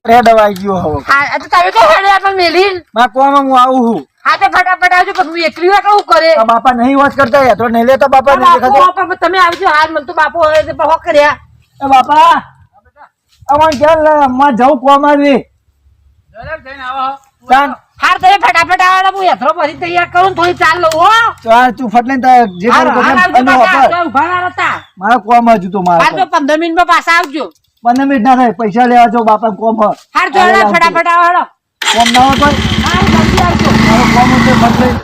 Red આવી ગયો હવે. હા તો તમે કઈ હેડે આપણે મેલીન માં કોમાં હું આવું છું. હા તો ફટાફટ આવજો પણ હું એકલી વાર કેવું કરે આ બાપા નહીં વોચ કરતા યાર તો નહીં લેતા બાપા નહીં દેખાતો. તમે આવજો હાલ મને તો બાપો હોય તો બહો કર્યા એ બાપા અમાર ઘેર માં જાઉં કોમ આવી જરાક જઈને આવો ચાલ હાર તમે ફટાફટ આવવાના હું યથરો પછી તૈયાર કરું થોડી ચાલ લઉં હો ચાલ તું ફટ લઈને જે ઉભા હતા મારા કોમ હજુ તો હાર મારા તો 15 મિનિટમાં પાછા આવજો 15 મિનિટ ના થાય પૈસા લેવા જો બાપા કોમ હાર જો ફટાફટ આવવાનો કોમ ના હોય કોઈ હાર જલ્દી આવજો મારો કોમ છે ફટ લઈને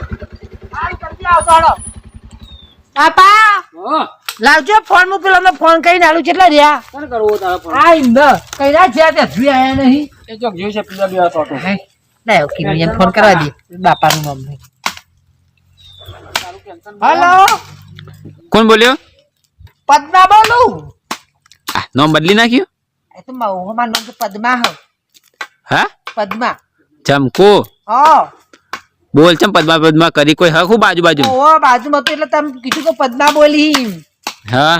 હાર જલ્દી આવજો હાલો બાપા લાવજો ફોન મુ પેલો ફોન કરીને આલું કેટલા રહ્યા કોણ કરવો તારો ફોન આ ઇન્દ કઈરા છે તે હજુ આયા નહીં એ જો જેવું છે પીવા બેવા તો લાવ કિમિયન ફોન કરવા દે બાપાનું નામ નહીં હેલો કોણ બોલ્યો? પદ્મા બોલું નામ બદલી નાખ્યું? એ તો મારું નામ તો પદ્મા હો હા પદ્મા ચમકો હા બોલ ચમ પદ્મા પદ્મા કરી કોઈ હક હું બાજુ બાજુ ઓ બાજુમાં તો એટલે તમે કીધું કે પદ્મા બોલી હા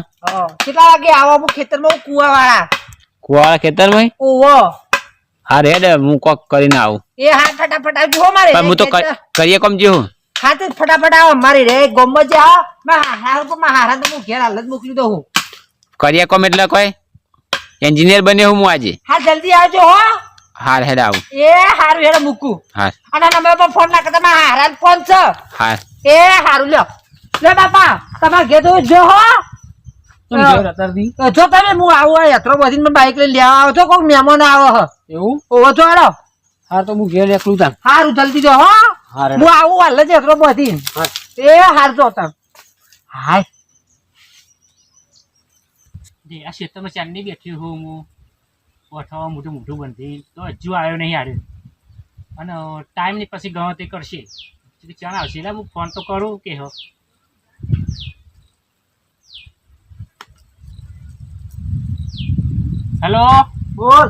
કેટલા વાગે આવો હું ખેતરમાં હું કુવા વાળા કુવાળા ખેતરમાં ઓહો હા રેડ હું કોક કરીને આવું એ હા ફટાફટ આવજો હો મારે પણ હું તો કરીએ કોમ જેવું હા તો ફટાફટ આવો મારી રે ગોમમાં જે આવો હારા તો હું ઘેર હાલ જ મોકલી દઉં હું કરીએ કોમ એટલે કોઈ એન્જિનિયર બન્યો હું આજે હા જલ્દી આવજો હો હાર હેડ આવું એ હારું હેડે મૂકું હાર અને નંબર પર ફોન ના કરતા મારા હારા ફોન છે હાર એ હારું લ્યો લે બાપા તમારે ઘેર તો જો હો જો તમે હું આવું યાત્રો બધી મને બાઈક લઈને લેવા આવો છો કોઈક મહેમાન આવો હ એવું ઓવો છો હાલો હા તો હું ઘેર એકલું તાન હારું જલ્દી જો હો હું આવું હાલ જ યાત્રો બધી એ હાર જો તમે હાય આ ક્ષેત્રમાં ચાંદની બેઠી હું ઓઠાવા મોટું મોટું બનતી તો હજુ આવ્યો નહીં હારે અને ટાઈમ ની પછી ગણો તે કરશે ચાલ આવશે એટલે હું ફોન તો કરું કે હો હેલો બોલ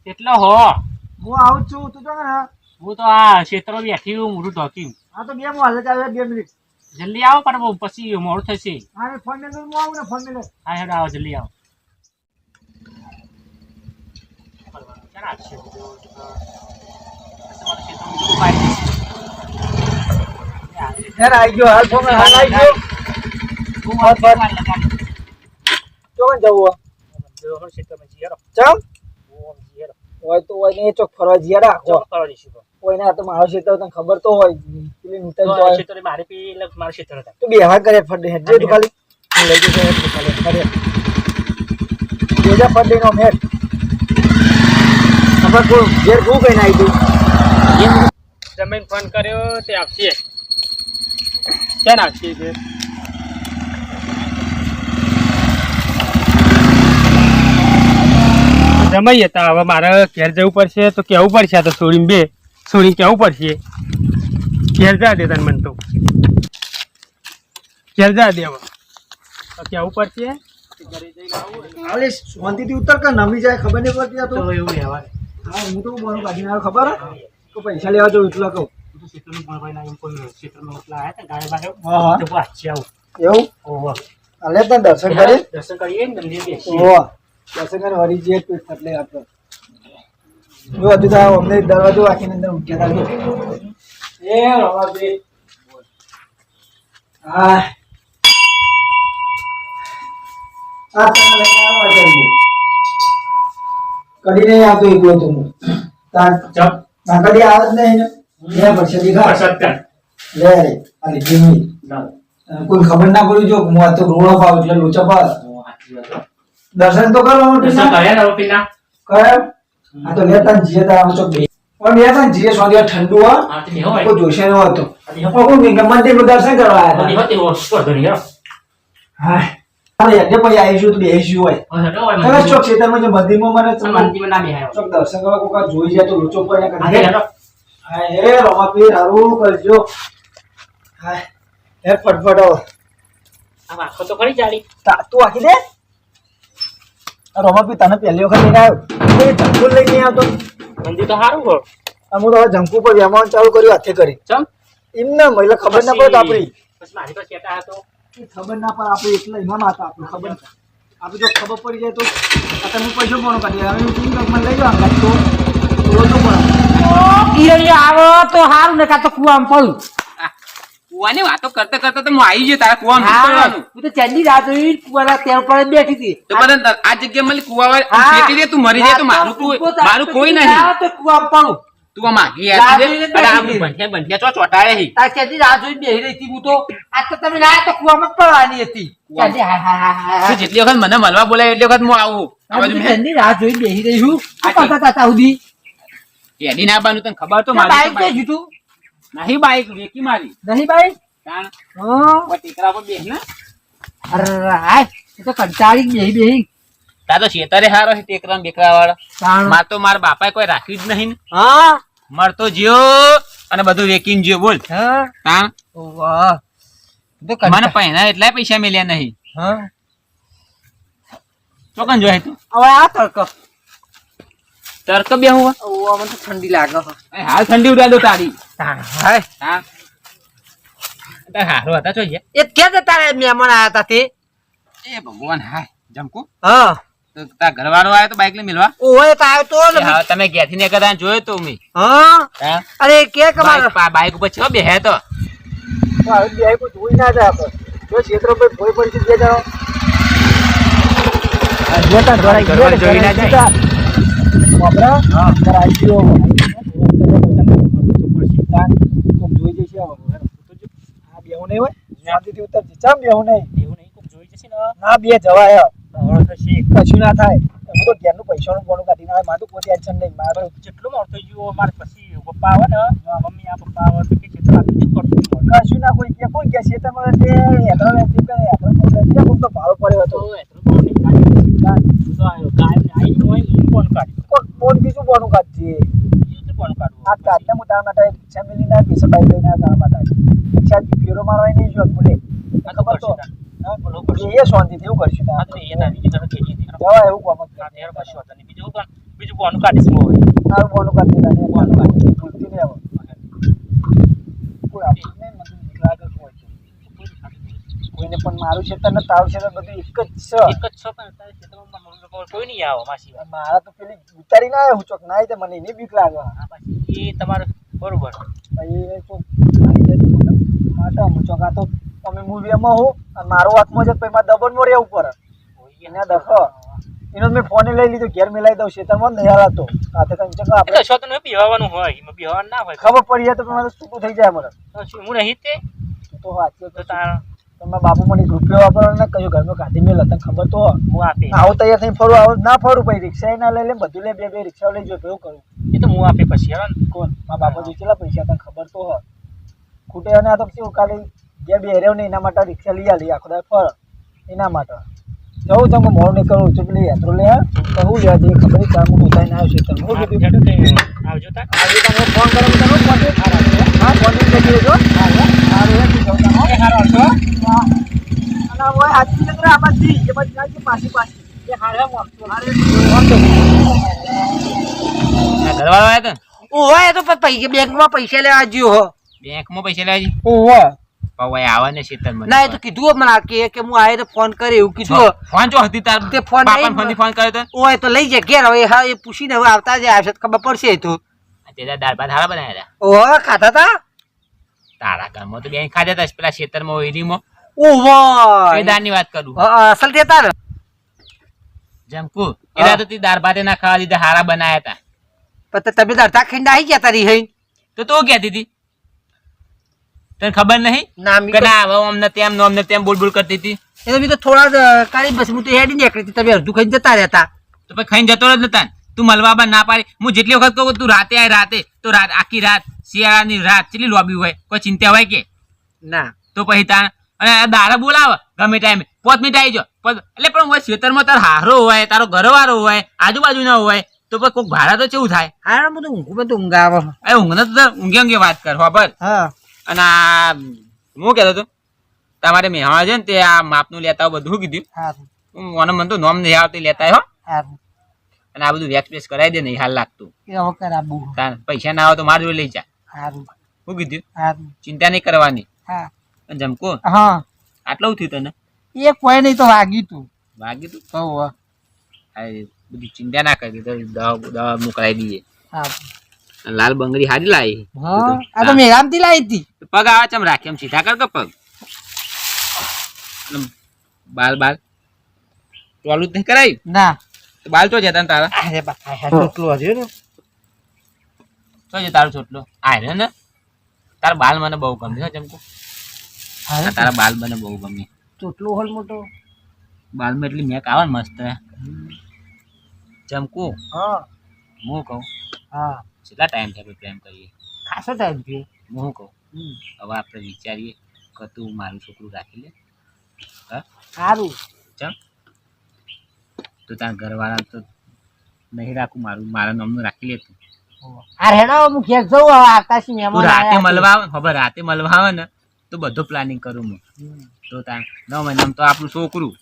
કેટલો હો હું આવું છું તું જો ને હું તો આ ક્ષેત્રમાં બેઠી હું મોટું ઢોકી હા તો ગેમ હાલ જ આવે 2 મિનિટ જલ્દી આવો પણ પછી મોડું થશે હા ફોન ને હું આવું ને ફોન ને હા હેડો આવો જલ્દી આવો ચાલ આવશે યાર આવી ગયો હાલ ફોન હાલ આવી ગયો હું મારો ફોન તો કઈ જવું ચમ હોય તો હોય ને ચોક ફરવા જઈએ રાખો કોઈ ના તો મારો ક્ષેત્ર તને ખબર તો હોય પેલી નૂતન જોય મારે પેલા મારું ક્ષેત્ર હતા તું બેહા કરે ફટ હેડ જે તું ખાલી હું લઈ જશે હેડ ખાલી ફરે બેજા ફટ દઈને હેડ આપણે કોઈ ઘેર શું કહીને આવી તું જમીન ફોન કર્યો તે આપશે ક્યાં નાખશે તે જમાઈ હતા હવે મારે ઘેર જવું પડશે તો કહેવું પડશે આ તો છોડીને કહેવું પડશે ઘેર જા દે તને મને તો ઘેર જા દે હવે તો કહેવું પડશે હાલે શાંતિથી ઉતર કે નમી જાય ખબર નહીં પડતી આ તો એવું રહેવાય હા હું તો બોલું કાઢીને આવ્યો ખબર તો પૈસા લેવા જવું એટલા કહું હા એવું હાલે તને દર્શન કરી દર્શન કરીએ ને મંદિર બેસીએ ઓહ દર્શન કરી હરી જઈએ તો એટલે આપણે જો હતું તો અમને દરવાજો રાખીને અંદર ઉઠ્યા હતા એ રવાજી હા આ તને લઈને આવ્યો આજે કદી નહીં આવતો એકલો તું તાર જપ કદી આવે જ નહીં ને લે પછી દીખા સત્ય લે અરે જીમી કોઈ ખબર ના પડી જો હું આ તો રોડો પાવ એટલે લોચા પાવ દર્શન તો કરવાનું દર્શન કર્યા ને રોપીના કર આ તો લેતા જીએ તા આમ ચોક બે પણ બે તા જીએ સોંદિયા ઠંડુ હા તે હોય કોઈ જોશે ન હતો કોઈ મંદિર દર્શન કરવા આવ્યા બધી હતી સ્પર્ધો નહીં હા અરે એટલે પછી આવીશું તો બેસીશું હોય હવે ચોક ક્ષેત્રમાં જે મંદિરમાં મને મંદિરમાં ના બેહાય ચોક દર્શન કરવા કોઈ જોઈ જાય તો લોચો પડે હા કરે હેડો હા એ રમાપીર હારું કરજો હા હે ફટફટ આવો આ આખો તો ખરી જાડી તું આખી દે રમાપીર તને પહેલી વખત લઈને આવ્યો એ જંકુ લઈને આવતો મંદિર તો સારું હો અમે તો જંકુ પર વ્યવહાર ચાલુ કર્યું હાથે કરી ચમ એમને મહિલા ખબર ના પડે આપણી પછી મારી તો કેતા હતો ખબર ના પડે આપણે એટલે ઇનામ હતા આપણે ખબર આપણે જો ખબર પડી જાય તો તમે પૈસો કોણ કાઢીએ હવે મને લઈ જાઓ તો આવો તો સારું ને કાં તો કુવામાં પડું. કુવાની વાતો કરતા કરતા તો હું આવી ગયો તારા કુવામાં નીકળવાનું. હું તો ચેન્ડી રાહ જોઈ કુવાના તેલ પર બેઠી હતી. તો બધા આ જગ્યા મળી કુવા ફેંકી દે, તું મરી જાય તો મારું કોઈ નહીં. તો કુવામાં પડું. તું આ માગી યાર બંઠિયા ચો ચોટાડે હી. તાર ચેન્ડી રાહ જોઈ બેહી રહી હતી હું તો. આજ તો તમે લાયા તો કુવામાં જ પડવાની હતી. ચેન્ડી તું જેટલી વખત મને મળવા બોલાય એટલી વખત હું આવું. આ બાજુ મેં ચેન્ડી રાહ જોઈ બેહી રહી છું. શું કરતા હતા સુધી? એડી ના બાનું તને ખબર તો બાઈક મારી ક્યાં જીતું? નહીં બાઈક વેકી મારી. નહીં બાઈક? તાણ હા. ટેકરા પર બેસ ને. અરે હાય, એ તો કંટાળી બેહી બેહી. તા તો શેતરે હારો છે ટેકરા ને બેકરા વાળા. તાણ. માર તો મારા બાપાએ કોઈ રાખ્યું જ નહીં ને. હા. મળતો જ્યો અને બધું વેકીને જ્યો બોલ. હા. તાણ વાહ. તો મને પહેલા એટલાય પૈસા મળ્યા નહીં. હા. ચોકન જોય તું હવે આ તડકો. તરક બે હું ઓવા મને તો ઠંડી લાગે છે. હાલ ઠંડી ઉડાડો તારી. તાણ. હાય. હા તાર હારો હતા જોઈએ. એ ક્યાં જતા રે મહેમાન આયા હતા તે? એ ભગવાન હાય જમકુ હા. તો તાર ઘરવાળો આવ્યો તો બાઈક લઈ મિલવા. ઓય તો આવ્યો તો ને. હા તમે ઘેરથી ને કદાચ જોયો તો મેં. હા. હા અરે કે કમાલ. બાઈક ઉપર છો બેહે તો બે કોઈ જોઈ ના જાય આપણે. જો ક્ષેત્ર પર કોઈ પડી બે જાઓ. જોતા ધોરાઈ ઘરવાળો જોઈ ના જાય. બાપરા હા કરાઈઓ જોઈ જશે આ બેહું નહીં હોય શાંતિથી ઉતરજે. ચમ બેહું નહીં? એવું નહીં કોક જોઈ જશે ને ના બે જવાય હવળ થશે. કશું ના થાય. હું તો ઘેરનું પૈસાનું બોનું કાઢી ના મારું કોઈ ટેન્શન નહીં. મારું જેટલો મોડો થઈ ગયો મારે પછી પપ્પા આવે ને મમ્મી આ પપ્પા આવે તો કે ખેતર આપી દે કરતો કશું ના કોઈ કે કોઈ કે છે તમારે તે હેઠળ વેચી કરે હેઠળ કોઈ તો ભાવ પડ્યો હતો. તો એટલો તો નહીં કાઢી તો આવ્યો ગાય આવી હોય એ કોણ કાઢી કોણ બીજું બોનું કાઢજે. એ તો કોણ કાઢવું આ કાઢને હું તારા માટે રિક્ષા મેલીને પૈસા બાઈક લઈને તારા માટે રિક્ષા ફેરો મારવા નહીં જો બોલે આ ખબર તો એ શાંતિથી એવું કરશું આ તો એ ના બીજી તરફ કેજી હતી જવા એવું કામ આ તેર કશું હતા નહીં બીજું પણ બીજું કોણ કાઢીશ હું હવે તારું બોનું કાઢી દેતા બોનું કાઢી ભૂલતી નહીં આવે કોઈ આપણને મતલબ નીકળાગર કોઈ કોઈને પણ મારું છે તને તારું છે બધું એક જ છે. એક જ છો પણ તારે ખેતરમાં મમ્મી પપ્પા કોઈ નહીં આવો માસી વાત મારા તો પેલી ઉતારી ના આવ્યો હું ચોક ના તે મને એની બીક લાગે. આ પાછી એ તમારે બરોબર ભાઈ તો માટે હું ચોક આ તો અમે મૂવીમાં હું અને મારો હાથમાં જ પછી મારા દબનમાં રહ્યા ઉપર એને દખો એનો મેં ફોને લઈ લીધો ઘેર મેલાઈ દઉં છે તમે નહીં હાલાતો આ તો કંઈ ચંગા આપણે એટલે તો પીવાનું હોય એમાં પીવાનું ના હોય ખબર પડી જાય તો મારે છૂટું થઈ જાય મને તો શું હું નહીં તે તો વાંચ્યો તો તો તાર તમે બાપુ મને રૂપિયો વાપરવાનો ના કહ્યું ઘરમાં કાઢી મેં તને ખબર તો હું આપે આવું તૈયાર થઈને ફરું આવું ના ફરું પછી રિક્ષા ના લઈ લે બધું લે બે રિક્ષા લઈ જો એવું કરું એ તો હું આપે પછી હેરાન કોણ મારા બાપા જોઈ કેટલા પૈસા તને ખબર તો હોય ખૂટે અને આ તો કેવું ખાલી જે બે હેર્યો ને એના માટે રિક્ષા લઈ આલી આખો દાડો ફર એના માટે જવું તમે મોડું નહીં કરવું છું પેલી યાત્રો લે તો હું લેવા જઈએ ખબર નહીં ચાર હું ઉતારીને આવ્યો છે તમે હું કીધું આવજો તાર આજે તમે ફોન કરો તમે કોન્ટેક્ટ હા કોન્ટેક્ટ લઈ લેજો સારું એ જવું તમે સારો આવજો હા અને હવે આજથી જત્ર આ બધી એ બધી જાય પાછી એ હારે હું આપતો ઘરવાળો આવ્યો તો ઓય તો પૈસા બેંકમાં પૈસા લેવા જ્યો હો. બેંકમાં પૈસા લેવા જી ઓહો પવાય આવે ને શેતર મને ના એ તો કીધું મને કે હું આયે તો ફોન કરે એવું કીધું. ફોન જો હતી તાર તે ફોન પાપાને નહીં ફોનથી ફોન કર્યો તો ઓય તો લઈ જાય ઘેર હવે હા એ પૂછીને હવે આવતા જ આવશે તો ખબર પડશે એ તો. તેના દાળ ભાત હારા બનાવ્યા ઓહો ખાતા તા તારા ઘરમાં તો બેન ખાધા હતા પેલા શેતરમાં ઓઈરીમાં ઓહો એ દાળની વાત કરું અસલ તે તાર જમકુ એના તો તે દાળ ભાતે ના ખાવા દીધા હારા બનાયા હતા પણ તમે દરતા ખીંડ આવી ગયા તારી હઈ તો તું કહેતી હતી તને ખબર નહીં ના મી કે ના હવે અમને તેમ નો અમને તેમ બોલ બોલ કરતી હતી એ તો મી તો થોડા કાળી બસ હું તો હેડી નીકળી હતી તમે અડધું ખાઈને જતા રહેતા. તો પછી ખાઈને જતો જ નતા તું મળવા બા ના પાડી હું જેટલી વખત કહું તું રાતે આય રાતે તો રાત આખી રાત શિયાળાની રાત કેટલી લોબી હોય કોઈ ચિંતા હોય કે ના તો પછી તાર અને દાડા બોલાવે ગમે ટાઈમે 5 મિનિટ આવી જાઓ એટલે પણ હોય ખેતરમાં તાર હારો હોય તારો ઘરવાળો હોય આજુબાજુ ના હોય તો પછી કોઈક ભાડા તો કેવું થાય. હા બધું ઊંઘ આવે. એ ઊંઘને તો ઊંઘે વાત કર ખબર. હા અને આ હું કહેતો હતો તમારે મેહાણા છે ને તે આ માપનું લેતા હોય બધું કીધું મને મન તો નોમ નહીં આવતી લેતા હો અને આ બધું વેક્સ વેક્સ કરાવી દે નહીં હાલ લાગતું પૈસા ના આવે તો મારું લઈ જા શું કીધું ચિંતા નહીં કરવાની જમકો હા આટલું થયું તને એ કોઈ નહીં તો વાગ્યું તું બધી ચિંતા ના કરી દવા મોકલાવી દઈએ હા લાલ બંગડી હારી લાવી હા આ તો મેરામથી લાવી હતી પગ આવા ચમ રાખે એમ સીધા કર કે પગ આમ બાલ બાલ ટોલું જ નહીં કરાયું ના તો બાલ તો જતા ને તારા અરે બાપા ચોટલું હજુ ને તો છે તારું ચોટલો આ રહ્યો ને તારા બાલ મને બહુ ગમે છે ચમકો તારા બાલ મને બહુ ગમે ચોટલું હોલ મોટો બાલમાં એટલી મેક આવે ને મસ્ત ચમકુ હા હું કહું હા કેટલા ટાઈમ થાય પ્રેમ કરીએ ખાસો ટાઈમ થયો હું કહું હવે આપણે વિચારીએ કે તું મારું છોકરું રાખી લે હા સારું ચમ તું તારા ઘરવાળા તો નહીં રાખું મારા નામનું રાખી લે તું આ રેડો હું ઘેર જઉં હવે આકાશી તું મહેમાન રાતે આયા મળવા આવે ખબર રાતે મળવા આવે ને તો બધું પ્લાનિંગ કરું હું તો તાર 9 મહિનામાં તો આપણું છોકરું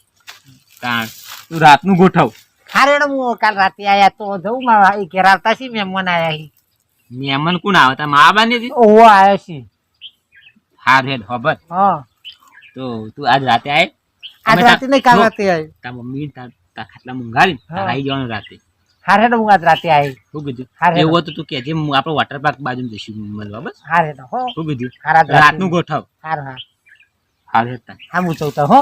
તાર તું રાતનું ગોઠવ હા રેડો હું કાલ રાતે આયા તો જઉં મારા એ ઘેર આવતા છે મહેમાન આયા છે મહેમાન કોણ આવે તાર મા બાની હતી ઓહો આયો છે હા રેડ ખબર હા તો તું આજ રાતે આય આજ રાતે નહીં કાલ રાતે આયો તાર મમ્મી તાર ખાટલા મુંગારી તાર આવી જવાનું રાતે હા રેડો હું આજ રાતે આવી શું કીધું હા રેડો. એવું હતું તું કહેજે આપણે વોટર પાર્ક બાજુ જઈશું મળવા બસ હા રેડો હો શું કીધું હા રાત રાતનું ગોઠવ હારું હા હા રેડ તાર હા હું જઉં તો હો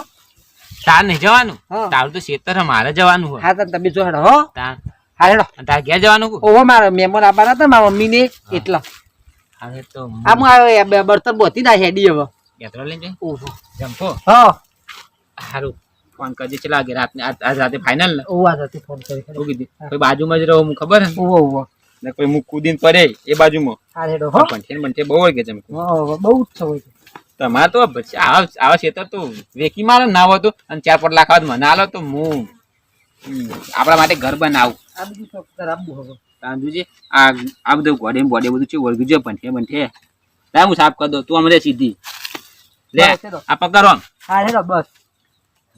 તાર નહીં જવાનું હા. તારું તો ખેતર મારે જવાનું હોય હા તો તમે જો હેડો હો તાર હા રેડો અને તાર ઘેર જવાનું કોણ? ઓહો મારા મહેમાન આવવાના હતા મારા મમ્મી ને એટલા હવે તો આ હું આવ્યો બર્તન બોતી ના હેડી હવે યાત્રા લઈને જઈ ઓહો જમતો હા સારું ફોન કરજે ચલા વાગે રાતને આજ રાતે ફાઇનલ ને ઓહો આજ રાતે ફોન કરી શું કીધું કોઈ બાજુમાં જ રહું હું ખબર હે ઓહો ઓહો ને કોઈ હું કૂદીને પડે એ બાજુમાં હા રેડો હો બંઠે બહુ હોય કે ચમકું ઓહો બહુ જ છે હોય તમારે તો આવા ખેતર તો વેકી મારો ના હોય તો અને 4-5 લાખ આવે તો મને આલો તો હું આપણા માટે ઘર બનાવું આ બધું શોખ કરાવવું હવે તાંજુજી આ બધું ગોડે બોડે બધું છે વળગી જો બંઠે તાર હું સાફ કરી દઉં તું અમને સીધી લે બસ, હેડો. આ પકડો આમ. હા રેડો બસ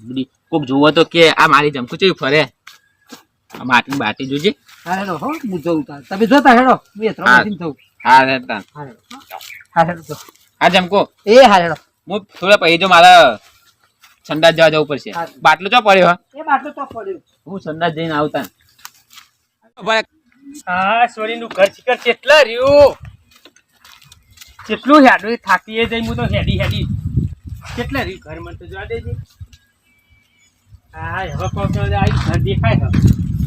બધી કોક જોવો તો કે આ મારી જમકું ચેવી ફરે આ માટી બાટી જોજે હા રેડો હો હું જઉં તાર તમે જોતા હેડો હું એ હા. 3 દિન થયું હા રહેતા હા રેડો હા રેડો જો. હા જમકો એ હા રેડો હું થોડા પછી જો મારા સંડાસ જવા જવું પડશે હા. બાટલો ચો પડ્યો હા એ બાટલો તો પડ્યો હું સંડાસ જઈને આવતા હા સોરીનું ઘર ચીકર કેટલા રહ્યું કેટલું હેડું થાકીએ જઈ હું તો હેડી કેટલા રહ્યું ઘર મને તો જોવા દેજે હા હવે કોક આવી ઘર દેખાય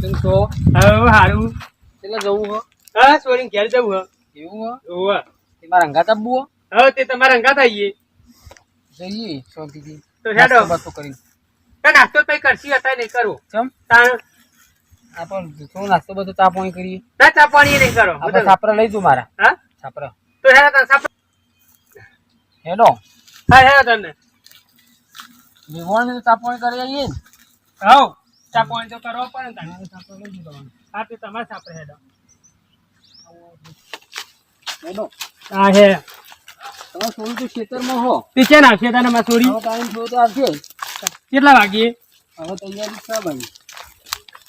કેમ તો હવે હારું એટલે જવું હો હા સોરી ઘેર જવું એવું હો હોવા તે મારા અંગાત આપવું હો હવે તે તમારા અંગાત આવીએ જઈએ શાંતિથી તો હેડો નાસ્તો કરી નાસ્તો કઈ કરશી હતા નહીં કરો ચમ તાણ આપણ થોડો નાસ્તો બધો ચા પાણી કરીએ ના ચા પાણી નહીં કરો આપણે છાપરા લઈ જઉં મારા હા છાપરા તો હેડો તને સાપ હેડો હા હેડો તને વિવણ ને ચા પાણી કરી આવીએ ને હાઉ ચા પાણી તો કરવો પડે ને તાણે. છાપરા લઈ જવાનું હા તે તમારે સાપરે હેડો હેડો હા હે તમે થોડું તો ખેતરમાં હો તે ક્યાં નાખશે તને માં સોરી હવે ટાઈમ થયો તો આવશે કેટલા વાગીએ હવે તૈયારી છે ભાઈ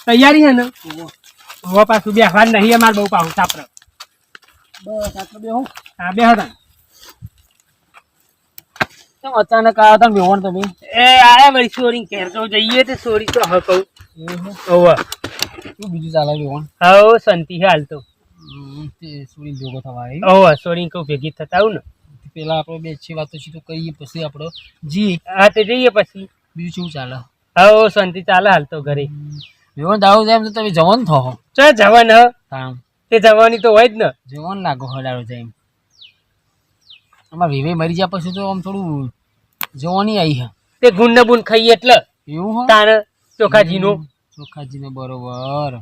તૈયારી હે ને હવે પાછું બેસવા નહીં અમારે બહુ પાછું સાપરે બસ આટલું બે હું હા બે હતા કેમ અચાનક આવ્યા હતા ને વિવણ તમે એ આયા વળી સોરી ઘેર તો જઈએ તે સોરી તો હવે કહું ઓવા શું બીજું ચાલે વિવણ હવે શાંતિ હાલ તો તે સુરી ભેગો થવા આવી ઓવા સોરી કહું ભેગી થતા આવું ને પેલા આપણે બે છે વાતો છે તો કહીએ પછી આપણે જી હા તે જઈએ પછી બીજું શું ચાલે હવે શાંતિ ચાલે હાલ તો ઘરે વિવણ દારૂ જાય એમ તો તમે જવાન થો ચો જવાન હ કામ તે જવાની તો હોય જ ને જવાન લાગો હડારો જાય એમ અમાર વિવે મરી ગયા પછી તો આમ થોડું જવાની આવી હે તે ગુણ ને બુન ખાઈએ એટલે એવું હો તાણ ચોખાજીનું ચોખાજીને બરોબર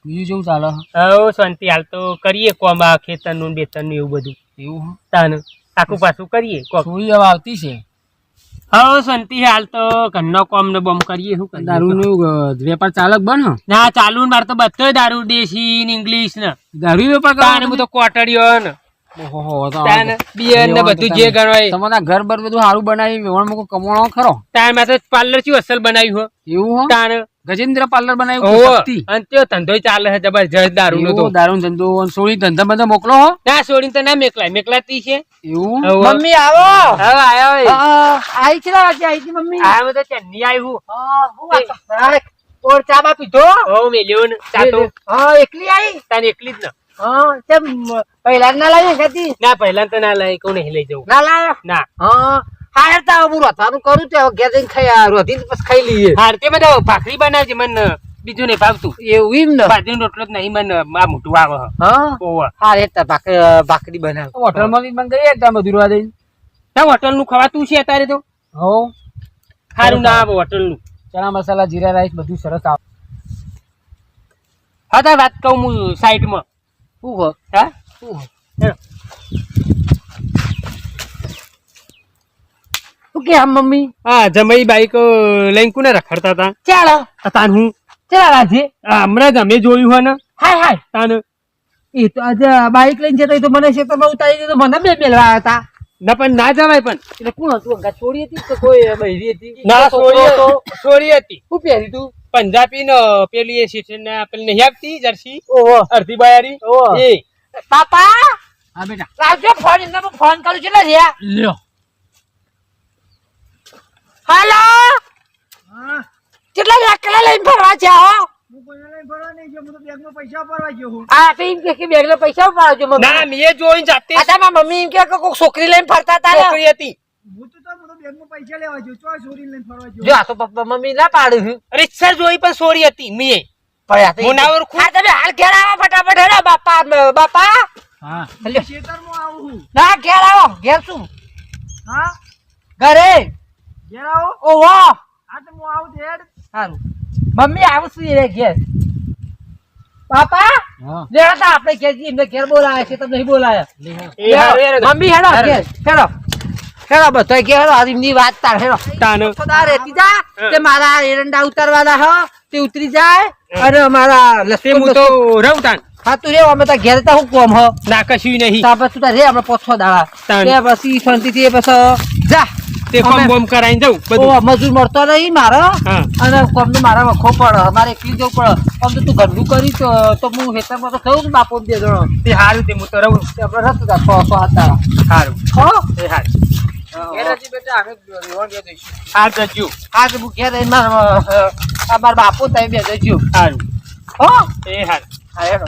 બીજું જેવું ચાલે હવે શાંતિ હાલ તો કરીએ કોમ આ ખેતરનું બેતરનું એવું બધું એવું હો તાણ આખું પાછું કરીએ કોમ થોડી હવે આવતી છે હવે શાંતિ હાલ તો ઘરનો કોમ ને બોમ કરીએ શું કરીએ દારૂનું વેપાર ચાલક બન ના ચાલુ ને મારે તો બધો દારૂ દેશી ને ઇંગ્લિશ ને દારૂ વેપાર તાને હું તો કોટડીઓ ને ઓહો તાને બિયર ને બધું જે ગણવાય તમારા ઘર બર બધું સારું બનાવી વેવણ મૂકો કમાણો ખરો તાન માં તો પાર્લર શું અસલ બનાવ્યું હો એવું હો તાન ગજેન્દ્ર પાર્લર બનાવ્યું ઓહો શક્તિ. અને તે ધંધો ચાલે છે જબરજસ્ત દારૂ નો તો એવું દારૂ ધંધો અને સોળી ધંધા બધા મોકલો હો ના છોડીને તો ના મેકલાતી છે એવું ઓહો. મમ્મી આવો હવે આયા હોય આવી છે આજે આવી છે મમ્મી આ તો ચન્ની આવ્યું ઓર ચા બા પીધો હો મેલ્યો ને ચા તો હા એકલી આવી તાને એકલી જ ને હા તેમ પહેલા ના લાવી હતી ના પહેલા તો ના લાય કહું નહીં લઈ જવું ના લાવ્યો ના હા હા તા હું રોથવાનું કરું તે ઘેર જઈને ખાઈ રોધીને પછી ખાઈ લઈએ હાર તે મને ભાખરી બનાવજે મને બીજું નહીં ભાવતું એવું એમ ને બાજરીનો રોટલો જ નહીં મને આ મોટું આવે હા ઓવા હા એ તાર ભાખરી બનાવ હોટલમાં બી મંગાઈએ ત્યાં બધું રવા દઈ ના હોટલ નું ખવાતું છે અત્યારે તો હો સારું ના આવે હોટલ નું ચણા મસાલા જીરા રાઈસ બધું સરસ આવે હા તાર વાત કહું હું સાઈડમાં શું કહો હા શું કે આમ મમ્મી હા જમાઈ બાઈક લઈને કોને રખડતા હતા ચાલો તાન હું ચાલ રાજે હમણાં જ અમે જોયું હોય ને હાય હાય તાન એ તો આજે બાઈક લઈને જતો તો મને ખેતરમાં ઉતારી દીધો મને બે મેળવા હતા ના પણ ના જવાય પણ એટલે કોણ હતું અંગા છોડી હતી કે કોઈ બૈરી હતી ના છોકરો હતો. સોરી હતી શું પહેરી તું પંજાબી ને પેલી એ સીટ ને પેલી નહીં આપતી જર્સી ઓહો અડધી બાયારી ઓહો. એ પાપા હા બેટા લાવજો ફોન એમને હું ફોન કરું છું લ્યા લ્યો હાલો કેટલા લાકડા લઈને ફરવા જાઓ હું પૈસા લઈને ફરવા નહીં ગયો હું તો બેગમાં પૈસા ભરવા ગયો હું આ તો એમ કે બેગલે પૈસા ઉપાડજો ના મમ્મી મેં જોઈને જાતે આ તમારા મમ્મી એમ કે કોઈક છોકરી લઈને ફરતા હતા ને. છોકરી હતી હું તો બેગમાં પૈસા લેવા ગયો ચોય છોડીને લઈને ફરવા ગયો જો આ તો પપ્પા મમ્મી ના પાડું છું રીતસર જોઈ પણ સોરી હતી મેં પડ્યા તો મુનાવર ખૂબ હા તમે હાલ ઘેર આવો ફટાફટ હેડો બાપા બાપા હા લ્યો. ખેતરમાં આવું હું ના ઘેર આવો ઘેર શું હા ઘરે ઘેર આવો ઓહો હા તો હું આવું તો હેડ સારું મમ્મી આવશું રે ઘેર પાપા હા લેવા તા આપણે ઘેર જઈએ એમને ઘેર બોલાયા છે તમને નહીં બોલાયા એ હારું હેડો. મમ્મી હેડો ઘેર હેડો હેડો બધા ઘેર હેડો આજની વાત તાર હેડો તાન ખોદા રહેતી જા તે મારા એરંડા ઉતારવાના હો તે ઉતરી જાય અને મારા તે લસણ હું તો રહું તાન હા તું રે અમે તો ઘેર તો હું કોમ હો ના કશું નહીં તા પછી તું તાર રે આપણે પોછો દાડા તાન. તે પછી શાંતિથી એ પછી જા તે કોમ અમે- બોમ કરાઈને જવું બધું ઓ મજૂર મળતો નહીં મારો હા અને કોમ તો મારા વખો પડે મારે એકલી જવું પડે આમ તો તું ઘરનું કરી તો હું હેતરમાં તો થયું ને બાપુ બે જણો તે હારું તે હું તો રહું તે આપણે રસ્તો તા 6 હતા હારું હો એ હારું બેટા અમે રેવણ ગયા જઈશું હા જજો હા તો હું ઘેર રહીને મારા બાપુ તમે બે જજો હારું હો એ હારું હા હેડો